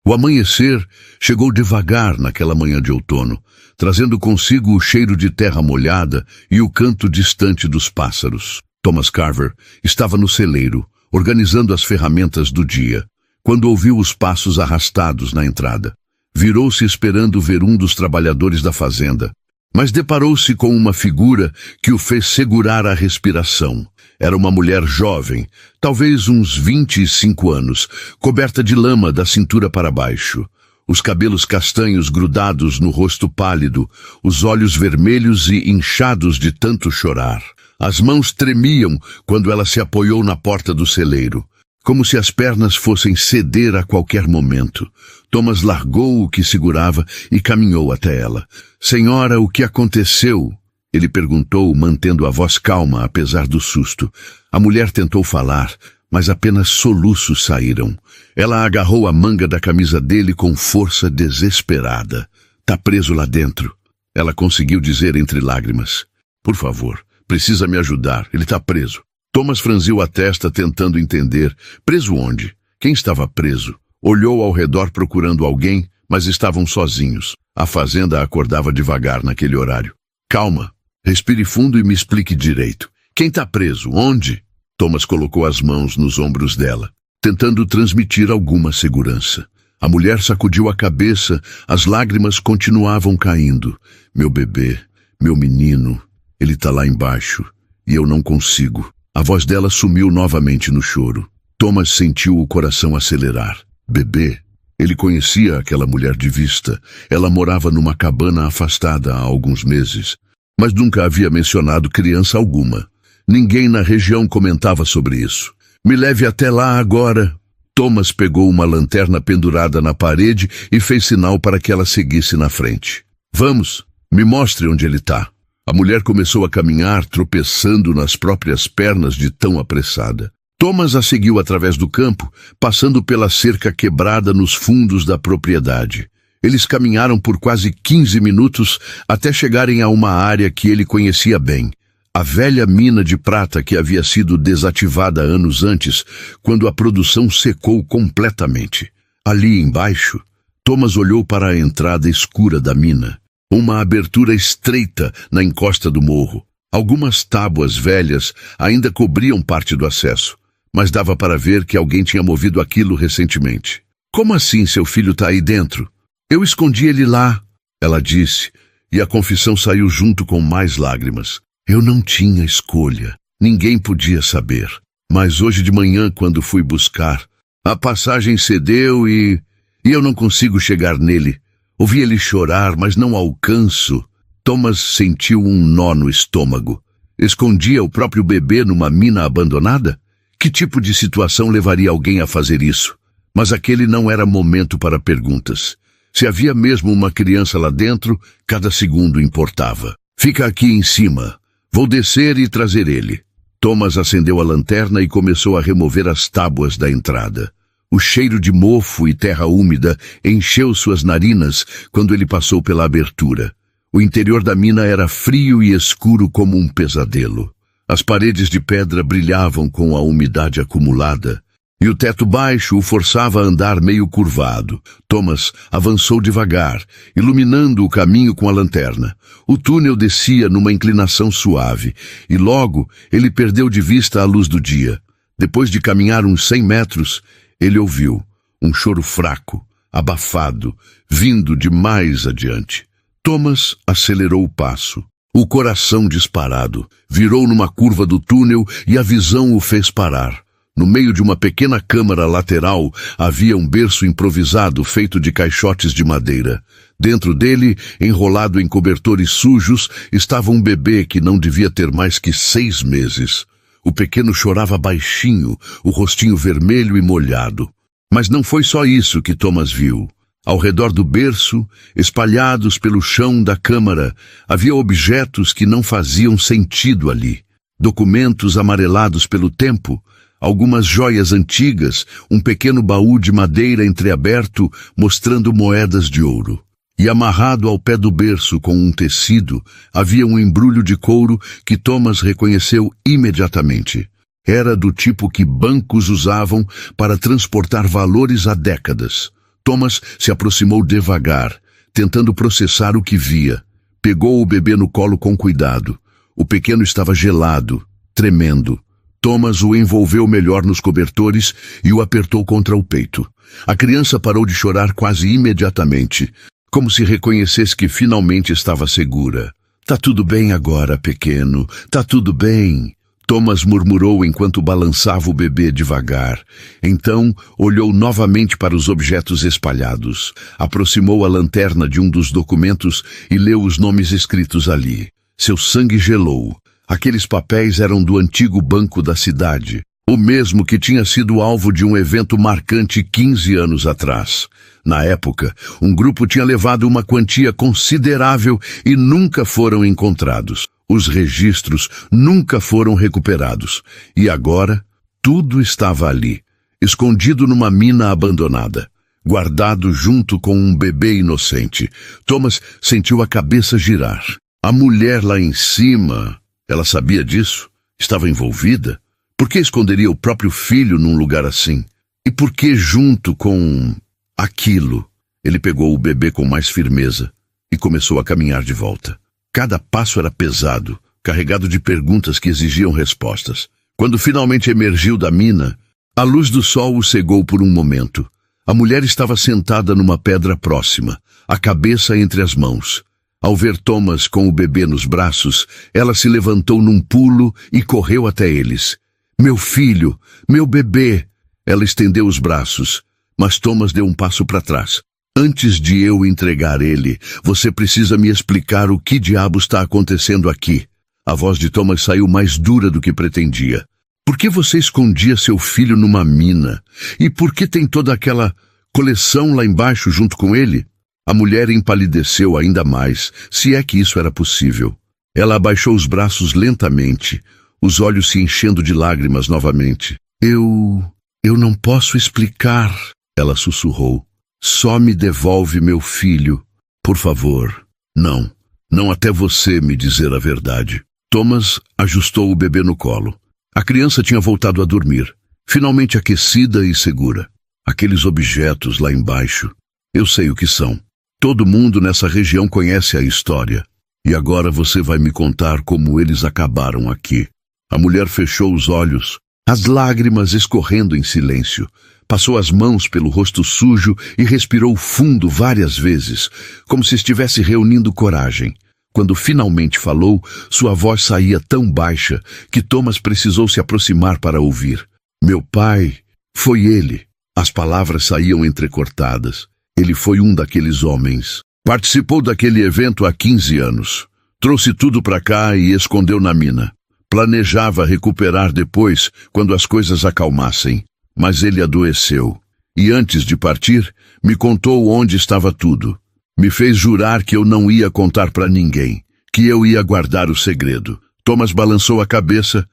O amanhecer chegou devagar naquela manhã de outono, trazendo consigo o cheiro de terra molhada e o canto distante dos pássaros. Thomas Carver estava no celeiro, organizando as ferramentas do dia, quando ouviu os passos arrastados na entrada. Virou-se esperando ver um dos trabalhadores da fazenda, mas deparou-se com uma figura que o fez segurar a respiração. Era uma mulher jovem, talvez uns 25 anos, coberta de lama da cintura para baixo. Os cabelos castanhos grudados no rosto pálido, os olhos vermelhos e inchados de tanto chorar. As mãos tremiam quando ela se apoiou na porta do celeiro, como se as pernas fossem ceder a qualquer momento. Thomas largou o que segurava e caminhou até ela. "Senhora, o que aconteceu?" Ele perguntou, mantendo a voz calma, apesar do susto. A mulher tentou falar, mas apenas soluços saíram. Ela agarrou a manga da camisa dele com força desesperada. "Tá preso lá dentro." Ela conseguiu dizer entre lágrimas. "Por favor, precisa me ajudar. Ele tá preso." Thomas franziu a testa, tentando entender. Preso onde? Quem estava preso? Olhou ao redor procurando alguém, mas estavam sozinhos. A fazenda acordava devagar naquele horário. "Calma. Respire fundo e me explique direito. Quem tá preso? Onde?" Thomas colocou as mãos nos ombros dela, tentando transmitir alguma segurança. A mulher sacudiu a cabeça, as lágrimas continuavam caindo. "Meu bebê, meu menino, ele tá lá embaixo, e eu não consigo." A voz dela sumiu novamente no choro. Thomas sentiu o coração acelerar. Bebê? Ele conhecia aquela mulher de vista. Ela morava numa cabana afastada há alguns meses, mas nunca havia mencionado criança alguma. Ninguém na região comentava sobre isso. "Me leve até lá agora." Thomas pegou uma lanterna pendurada na parede e fez sinal para que ela seguisse na frente. "Vamos, me mostre onde ele está." A mulher começou a caminhar, tropeçando nas próprias pernas de tão apressada. Thomas a seguiu através do campo, passando pela cerca quebrada nos fundos da propriedade. Eles caminharam por quase 15 minutos até chegarem a uma área que ele conhecia bem. A velha mina de prata que havia sido desativada anos antes, quando a produção secou completamente. Ali embaixo, Thomas olhou para a entrada escura da mina. Uma abertura estreita na encosta do morro. Algumas tábuas velhas ainda cobriam parte do acesso, mas dava para ver que alguém tinha movido aquilo recentemente. "Como assim seu filho está aí dentro?" "Eu escondi ele lá", ela disse, e a confissão saiu junto com mais lágrimas. "Eu não tinha escolha. Ninguém podia saber. Mas hoje de manhã, quando fui buscar, a passagem cedeu e eu não consigo chegar nele. Ouvi ele chorar, mas não alcanço." Thomas sentiu um nó no estômago. Escondia o próprio bebê numa mina abandonada? Que tipo de situação levaria alguém a fazer isso? Mas aquele não era momento para perguntas. Se havia mesmo uma criança lá dentro, cada segundo importava. "Fica aqui em cima. Vou descer e trazer ele." Thomas acendeu a lanterna e começou a remover as tábuas da entrada. O cheiro de mofo e terra úmida encheu suas narinas quando ele passou pela abertura. O interior da mina era frio e escuro como um pesadelo. As paredes de pedra brilhavam com a umidade acumulada, e o teto baixo o forçava a andar meio curvado. Thomas avançou devagar, iluminando o caminho com a lanterna. O túnel descia numa inclinação suave, e logo ele perdeu de vista a luz do dia. Depois de caminhar uns 100 metros, ele ouviu um choro fraco, abafado, vindo de mais adiante. Thomas acelerou o passo. O coração disparado, virou numa curva do túnel e a visão o fez parar. No meio de uma pequena câmara lateral havia um berço improvisado feito de caixotes de madeira. Dentro dele, enrolado em cobertores sujos, estava um bebê que não devia ter mais que 6 meses. O pequeno chorava baixinho, o rostinho vermelho e molhado. Mas não foi só isso que Thomas viu. Ao redor do berço, espalhados pelo chão da câmara, havia objetos que não faziam sentido ali. Documentos amarelados pelo tempo, algumas joias antigas, um pequeno baú de madeira entreaberto mostrando moedas de ouro. E amarrado ao pé do berço com um tecido, havia um embrulho de couro que Thomas reconheceu imediatamente. Era do tipo que bancos usavam para transportar valores há décadas. Thomas se aproximou devagar, tentando processar o que via. Pegou o bebê no colo com cuidado. O pequeno estava gelado, tremendo. Thomas o envolveu melhor nos cobertores e o apertou contra o peito. A criança parou de chorar quase imediatamente, como se reconhecesse que finalmente estava segura. "Tá tudo bem agora, pequeno. Tá tudo bem." Thomas murmurou enquanto balançava o bebê devagar. Então, olhou novamente para os objetos espalhados. Aproximou a lanterna de um dos documentos e leu os nomes escritos ali. Seu sangue gelou. Aqueles papéis eram do antigo banco da cidade, o mesmo que tinha sido alvo de um evento marcante 15 anos atrás. Na época, um grupo tinha levado uma quantia considerável e nunca foram encontrados. Os registros nunca foram recuperados. E agora, tudo estava ali, escondido numa mina abandonada, guardado junto com um bebê inocente. Thomas sentiu a cabeça girar. A mulher lá em cima, ela sabia disso? Estava envolvida? Por que esconderia o próprio filho num lugar assim? E por que junto com aquilo? Ele pegou o bebê com mais firmeza e começou a caminhar de volta. Cada passo era pesado, carregado de perguntas que exigiam respostas. Quando finalmente emergiu da mina, a luz do sol o cegou por um momento. A mulher estava sentada numa pedra próxima, a cabeça entre as mãos. Ao ver Thomas com o bebê nos braços, ela se levantou num pulo e correu até eles. "Meu filho, meu bebê!" Ela estendeu os braços, mas Thomas deu um passo para trás. "Antes de eu entregar ele, você precisa me explicar o que diabo está acontecendo aqui." A voz de Thomas saiu mais dura do que pretendia. "Por que você escondia seu filho numa mina? E por que tem toda aquela coleção lá embaixo junto com ele?" A mulher empalideceu ainda mais, se é que isso era possível. Ela abaixou os braços lentamente, os olhos se enchendo de lágrimas novamente. Eu não posso explicar," ela sussurrou. "Só me devolve meu filho, por favor." Não até você me dizer a verdade." Thomas ajustou o bebê no colo. A criança tinha voltado a dormir, finalmente aquecida e segura. "Aqueles objetos lá embaixo, eu sei o que são. Todo mundo nessa região conhece a história. E agora você vai me contar como eles acabaram aqui." A mulher fechou os olhos, as lágrimas escorrendo em silêncio. Passou as mãos pelo rosto sujo e respirou fundo várias vezes, como se estivesse reunindo coragem. Quando finalmente falou, sua voz saía tão baixa que Thomas precisou se aproximar para ouvir. "Meu pai, foi ele." As palavras saíam entrecortadas. "Ele foi um daqueles homens. Participou daquele evento há 15 anos. Trouxe tudo para cá e escondeu na mina. Planejava recuperar depois, quando as coisas acalmassem. Mas ele adoeceu. E antes de partir, me contou onde estava tudo. Me fez jurar que eu não ia contar para ninguém, que eu ia guardar o segredo." Thomas balançou a cabeça,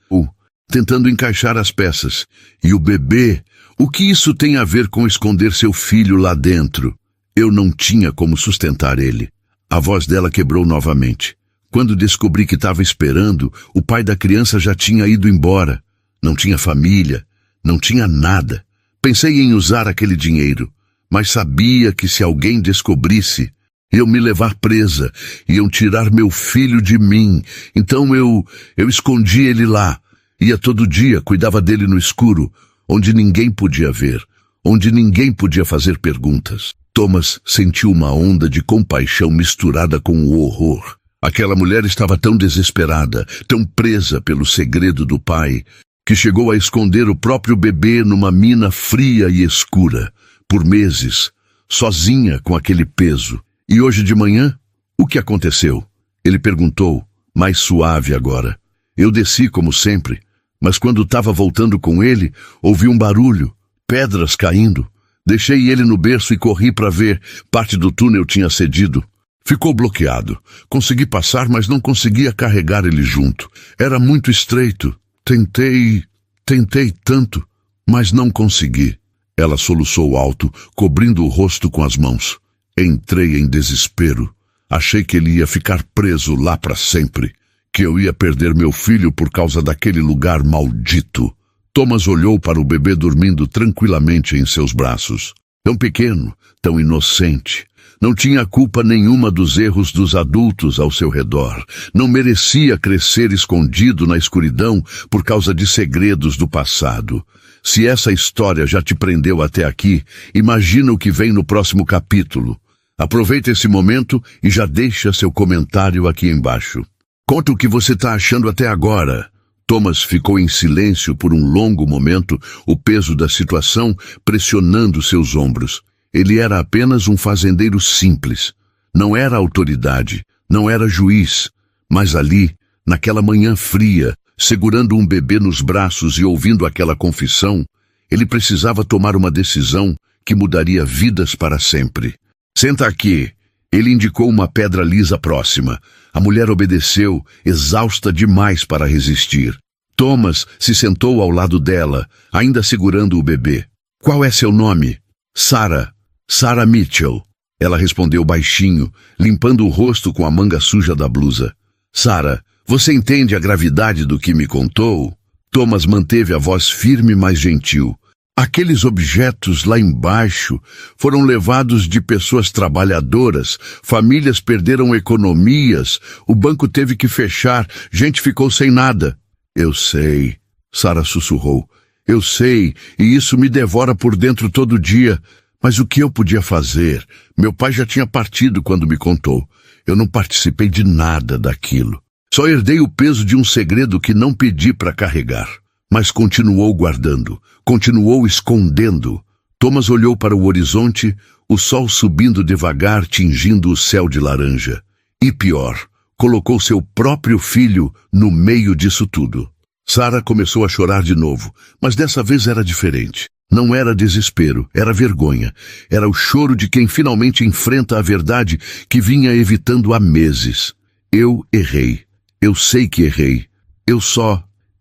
tentando encaixar as peças. "E o bebê? O que isso tem a ver com esconder seu filho lá dentro?" "Eu não tinha como sustentar ele." A voz dela quebrou novamente. "Quando descobri que estava esperando, o pai da criança já tinha ido embora. Não tinha família, não tinha nada. Pensei em usar aquele dinheiro, mas sabia que se alguém descobrisse, iam me levar presa, iam tirar meu filho de mim. Então eu escondi ele lá. Ia todo dia, cuidava dele no escuro, onde ninguém podia ver, onde ninguém podia fazer perguntas." Thomas sentiu uma onda de compaixão misturada com o horror. Aquela mulher estava tão desesperada, tão presa pelo segredo do pai, que chegou a esconder o próprio bebê numa mina fria e escura, por meses, sozinha com aquele peso. "E hoje de manhã, o que aconteceu?" Ele perguntou, mais suave agora. "Eu desci como sempre, mas quando estava voltando com ele, ouvi um barulho, pedras caindo. Deixei ele no berço e corri para ver. Parte do túnel tinha cedido. Ficou bloqueado. Consegui passar, mas não conseguia carregar ele junto. Era muito estreito. Tentei tanto, mas não consegui." Ela soluçou alto, cobrindo o rosto com as mãos. "Entrei em desespero. Achei que ele ia ficar preso lá para sempre, que eu ia perder meu filho por causa daquele lugar maldito." Thomas olhou para o bebê dormindo tranquilamente em seus braços. Tão pequeno, tão inocente. Não tinha culpa nenhuma dos erros dos adultos ao seu redor. Não merecia crescer escondido na escuridão por causa de segredos do passado. Se essa história já te prendeu até aqui, imagina o que vem no próximo capítulo. Aproveita esse momento e já deixa seu comentário aqui embaixo. Conta o que você está achando até agora. Thomas ficou em silêncio por um longo momento, o peso da situação pressionando seus ombros. Ele era apenas um fazendeiro simples. Não era autoridade, não era juiz. Mas ali, naquela manhã fria, segurando um bebê nos braços e ouvindo aquela confissão, ele precisava tomar uma decisão que mudaria vidas para sempre. Senta aqui. Ele indicou uma pedra lisa próxima. A mulher obedeceu, exausta demais para resistir. Thomas se sentou ao lado dela, ainda segurando o bebê. Qual é seu nome? Sarah. Sarah Mitchell. Ela respondeu baixinho, limpando o rosto com a manga suja da blusa. Sarah, você entende a gravidade do que me contou? Thomas manteve a voz firme, mas gentil. Aqueles objetos lá embaixo foram levados de pessoas trabalhadoras, famílias perderam economias, o banco teve que fechar, gente ficou sem nada. Eu sei, Sarah sussurrou. Eu sei, e isso me devora por dentro todo dia. Mas o que eu podia fazer? Meu pai já tinha partido quando me contou. Eu não participei de nada daquilo. Só herdei o peso de um segredo que não pedi para carregar. Mas continuou guardando, continuou escondendo. Thomas olhou para o horizonte, o sol subindo devagar, tingindo o céu de laranja. E pior, colocou seu próprio filho no meio disso tudo. Sarah começou a chorar de novo, mas dessa vez era diferente. Não era desespero, era vergonha. Era o choro de quem finalmente enfrenta a verdade que vinha evitando há meses. Eu errei. Eu sei que errei. Eu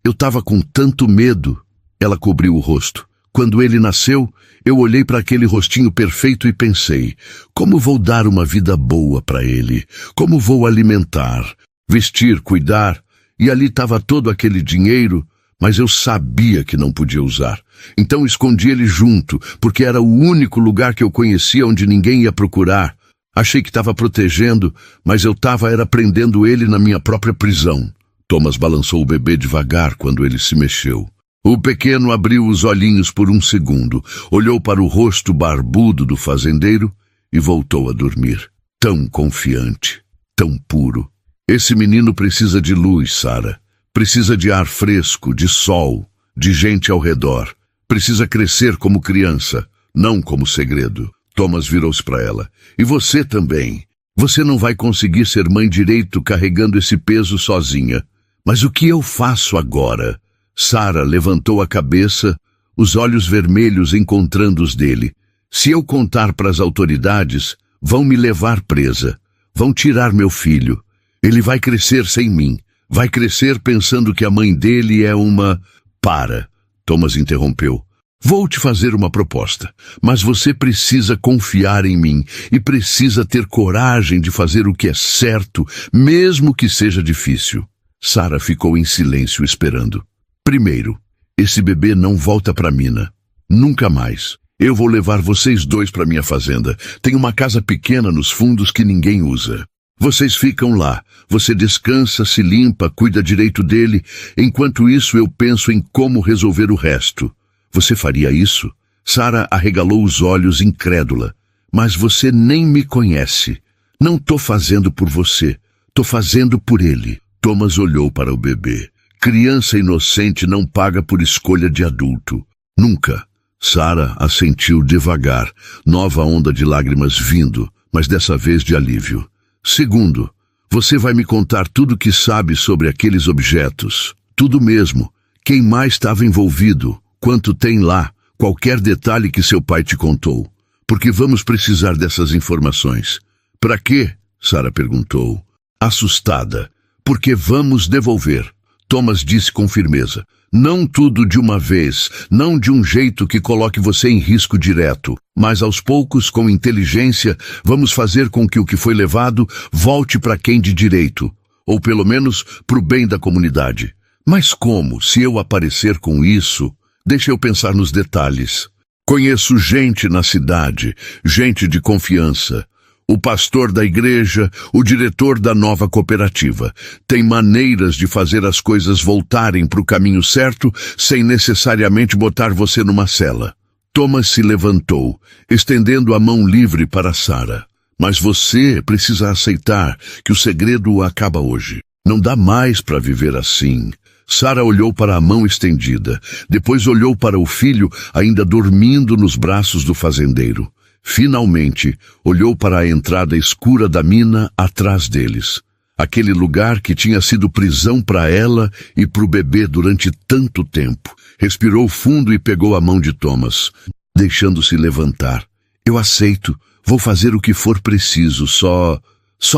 estava com tanto medo. Ela cobriu o rosto. Quando ele nasceu, eu olhei para aquele rostinho perfeito e pensei, como vou dar uma vida boa para ele? Como vou alimentar, vestir, cuidar? E ali estava todo aquele dinheiro, mas eu sabia que não podia usar. Então escondi ele junto, porque era o único lugar que eu conhecia onde ninguém ia procurar. Achei que estava protegendo, mas eu estava prendendo ele na minha própria prisão. Thomas balançou o bebê devagar quando ele se mexeu. O pequeno abriu os olhinhos por um segundo, olhou para o rosto barbudo do fazendeiro e voltou a dormir. Tão confiante, tão puro. Esse menino precisa de luz, Sarah. Precisa de ar fresco, de sol, de gente ao redor. Precisa crescer como criança, não como segredo. Thomas virou-se para ela. E você também. Você não vai conseguir ser mãe direito carregando esse peso sozinha. Mas o que eu faço agora? Sarah levantou a cabeça, os olhos vermelhos encontrando os dele. Se eu contar para as autoridades, vão me levar presa. Vão tirar meu filho. Ele vai crescer sem mim. Vai crescer pensando que a mãe dele é uma... Para, Thomas interrompeu. Vou te fazer uma proposta, mas você precisa confiar em mim e precisa ter coragem de fazer o que é certo, mesmo que seja difícil. Sarah ficou em silêncio esperando. Primeiro, esse bebê não volta para a mina. Nunca mais. Eu vou levar vocês dois para minha fazenda. Tem uma casa pequena nos fundos que ninguém usa. Vocês ficam lá. Você descansa, se limpa, cuida direito dele. Enquanto isso, eu penso em como resolver o resto. Você faria isso? Sarah arregalou os olhos incrédula. Mas você nem me conhece. Não tô fazendo por você. Tô fazendo por ele. Thomas olhou para o bebê. Criança inocente não paga por escolha de adulto. Nunca. Sarah assentiu devagar, nova onda de lágrimas vindo, mas dessa vez de alívio. Segundo, você vai me contar tudo o que sabe sobre aqueles objetos. Tudo mesmo. Quem mais estava envolvido? Quanto tem lá? Qualquer detalhe que seu pai te contou. Porque vamos precisar dessas informações. Para quê? Sarah perguntou. Assustada. Porque vamos devolver. Thomas disse com firmeza. Não tudo de uma vez, não de um jeito que coloque você em risco direto, mas aos poucos, com inteligência, vamos fazer com que o que foi levado volte para quem de direito, ou pelo menos para o bem da comunidade. Mas como, se eu aparecer com isso? Deixa eu pensar nos detalhes. Conheço gente na cidade, gente de confiança. O pastor da igreja, o diretor da nova cooperativa. Tem maneiras de fazer as coisas voltarem para o caminho certo sem necessariamente botar você numa cela. Thomas se levantou, estendendo a mão livre para Sarah. Mas você precisa aceitar que o segredo acaba hoje. Não dá mais para viver assim. Sarah olhou para a mão estendida, depois olhou para o filho ainda dormindo nos braços do fazendeiro. Finalmente, olhou para a entrada escura da mina atrás deles. Aquele lugar que tinha sido prisão para ela e para o bebê durante tanto tempo. Respirou fundo e pegou a mão de Thomas, deixando-se levantar. Eu aceito, vou fazer o que for preciso, só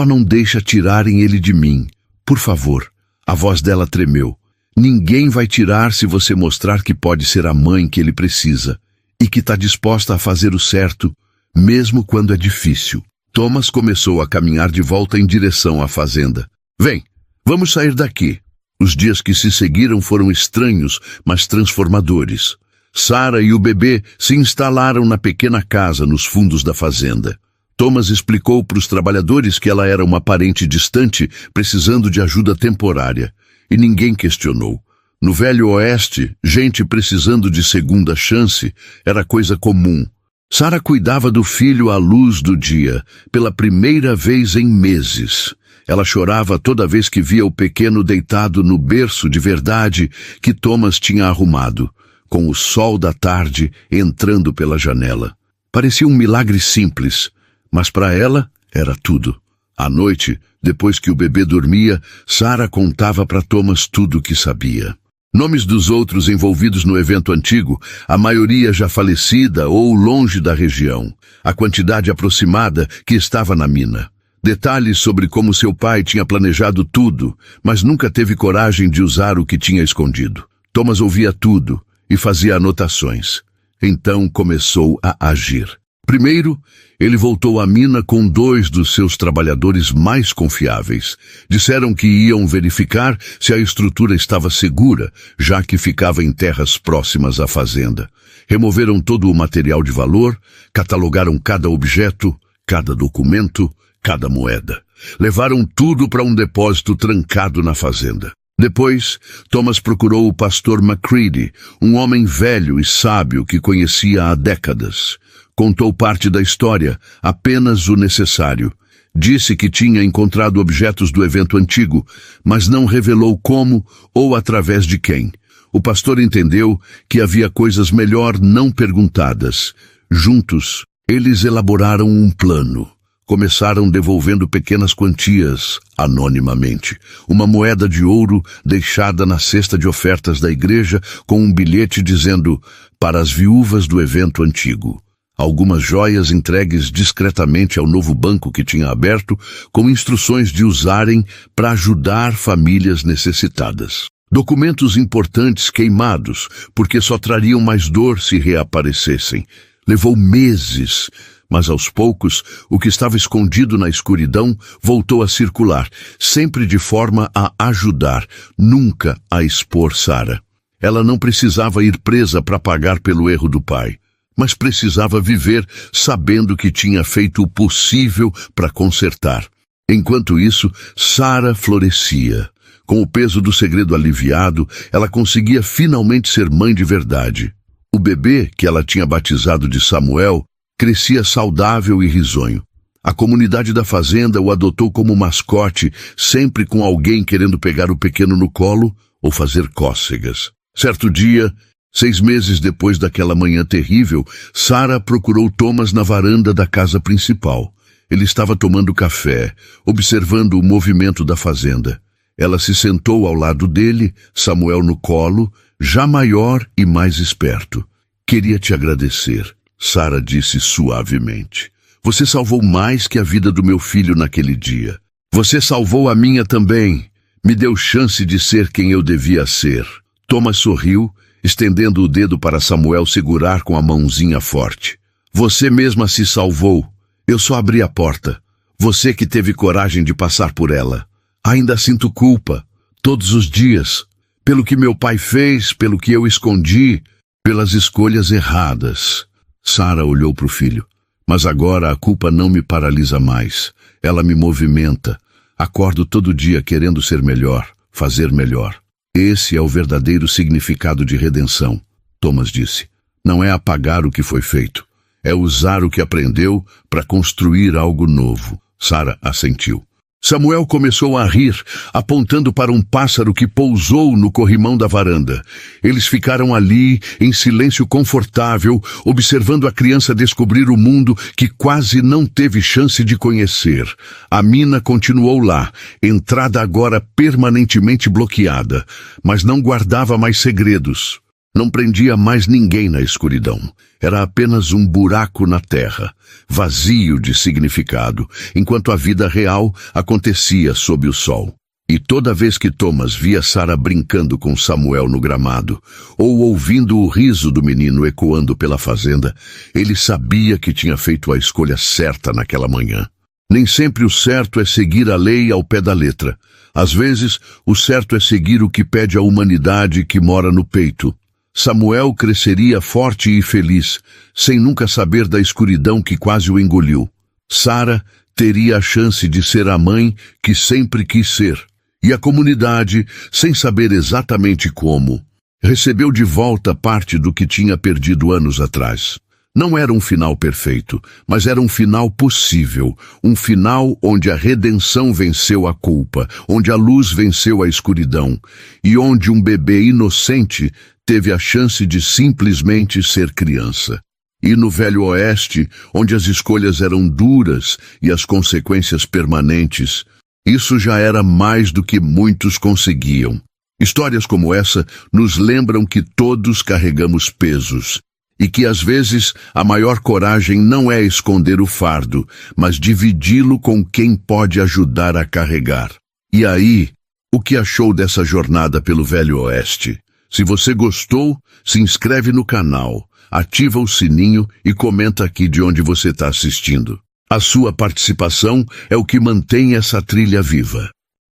não deixa tirarem ele de mim. Por favor. A voz dela tremeu. Ninguém vai tirar se você mostrar que pode ser a mãe que ele precisa e que está disposta a fazer o certo, mesmo quando é difícil. Thomas começou a caminhar de volta em direção à fazenda. Vem, vamos sair daqui. Os dias que se seguiram foram estranhos, mas transformadores. Sarah e o bebê se instalaram na pequena casa nos fundos da fazenda. Thomas explicou para os trabalhadores que ela era uma parente distante, precisando de ajuda temporária. E ninguém questionou. No Velho Oeste, gente precisando de segunda chance era coisa comum. Sarah cuidava do filho à luz do dia, pela primeira vez em meses. Ela chorava toda vez que via o pequeno deitado no berço de verdade que Thomas tinha arrumado, com o sol da tarde entrando pela janela. Parecia um milagre simples, mas para ela era tudo. À noite, depois que o bebê dormia, Sarah contava para Thomas tudo o que sabia. Nomes dos outros envolvidos no evento antigo, a maioria já falecida ou longe da região. A quantidade aproximada que estava na mina. Detalhes sobre como seu pai tinha planejado tudo, mas nunca teve coragem de usar o que tinha escondido. Thomas ouvia tudo e fazia anotações. Então começou a agir. Primeiro, ele voltou à mina com 2 dos seus trabalhadores mais confiáveis. Disseram que iam verificar se a estrutura estava segura, já que ficava em terras próximas à fazenda. Removeram todo o material de valor, catalogaram cada objeto, cada documento, cada moeda. Levaram tudo para um depósito trancado na fazenda. Depois, Thomas procurou o pastor McCready, um homem velho e sábio que conhecia há décadas. Contou parte da história, apenas o necessário. Disse que tinha encontrado objetos do evento antigo, mas não revelou como ou através de quem. O pastor entendeu que havia coisas melhor não perguntadas. Juntos, eles elaboraram um plano. Começaram devolvendo pequenas quantias, anonimamente. Uma moeda de ouro deixada na cesta de ofertas da igreja com um bilhete dizendo para as viúvas do evento antigo. Algumas joias entregues discretamente ao novo banco que tinha aberto, com instruções de usarem para ajudar famílias necessitadas. Documentos importantes queimados, porque só trariam mais dor se reaparecessem. Levou meses, mas aos poucos, o que estava escondido na escuridão voltou a circular, sempre de forma a ajudar, nunca a expor Sarah. Ela não precisava ir presa para pagar pelo erro do pai, mas precisava viver sabendo que tinha feito o possível para consertar. Enquanto isso, Sarah florescia. Com o peso do segredo aliviado, ela conseguia finalmente ser mãe de verdade. O bebê, que ela tinha batizado de Samuel, crescia saudável e risonho. A comunidade da fazenda o adotou como mascote, sempre com alguém querendo pegar o pequeno no colo ou fazer cócegas. Certo dia, 6 meses depois daquela manhã terrível, Sarah procurou Thomas na varanda da casa principal. Ele estava tomando café, observando o movimento da fazenda. Ela se sentou ao lado dele, Samuel no colo, já maior e mais esperto. Queria te agradecer, Sarah disse suavemente. Você salvou mais que a vida do meu filho naquele dia. Você salvou a minha também. Me deu chance de ser quem eu devia ser. Thomas sorriu, estendendo o dedo para Samuel segurar com a mãozinha forte. Você mesma se salvou. Eu só abri a porta. Você que teve coragem de passar por ela. Ainda sinto culpa, todos os dias, pelo que meu pai fez, pelo que eu escondi, pelas escolhas erradas. Sarah olhou para o filho. Mas agora a culpa não me paralisa mais. Ela me movimenta. Acordo todo dia querendo ser melhor, fazer melhor. Esse é o verdadeiro significado de redenção, Thomas disse. Não é apagar o que foi feito. É usar o que aprendeu para construir algo novo. Sarah assentiu. Samuel começou a rir, apontando para um pássaro que pousou no corrimão da varanda. Eles ficaram ali, em silêncio confortável, observando a criança descobrir o mundo que quase não teve chance de conhecer. A mina continuou lá, entrada agora permanentemente bloqueada, mas não guardava mais segredos. Não prendia mais ninguém na escuridão. Era apenas um buraco na terra, vazio de significado, enquanto a vida real acontecia sob o sol. E toda vez que Thomas via Sarah brincando com Samuel no gramado, ou ouvindo o riso do menino ecoando pela fazenda, ele sabia que tinha feito a escolha certa naquela manhã. Nem sempre o certo é seguir a lei ao pé da letra. Às vezes, o certo é seguir o que pede a humanidade que mora no peito. Samuel cresceria forte e feliz, sem nunca saber da escuridão que quase o engoliu. Sarah teria a chance de ser a mãe que sempre quis ser. E a comunidade, sem saber exatamente como, recebeu de volta parte do que tinha perdido anos atrás. Não era um final perfeito, mas era um final possível, um final onde a redenção venceu a culpa, onde a luz venceu a escuridão, e onde um bebê inocente teve a chance de simplesmente ser criança. E no Velho Oeste, onde as escolhas eram duras e as consequências permanentes, isso já era mais do que muitos conseguiam. Histórias como essa nos lembram que todos carregamos pesos, e que às vezes a maior coragem não é esconder o fardo, mas dividi-lo com quem pode ajudar a carregar. E aí, o que achou dessa jornada pelo Velho Oeste? Se você gostou, se inscreve no canal, ativa o sininho e comenta aqui de onde você está assistindo. A sua participação é o que mantém essa trilha viva.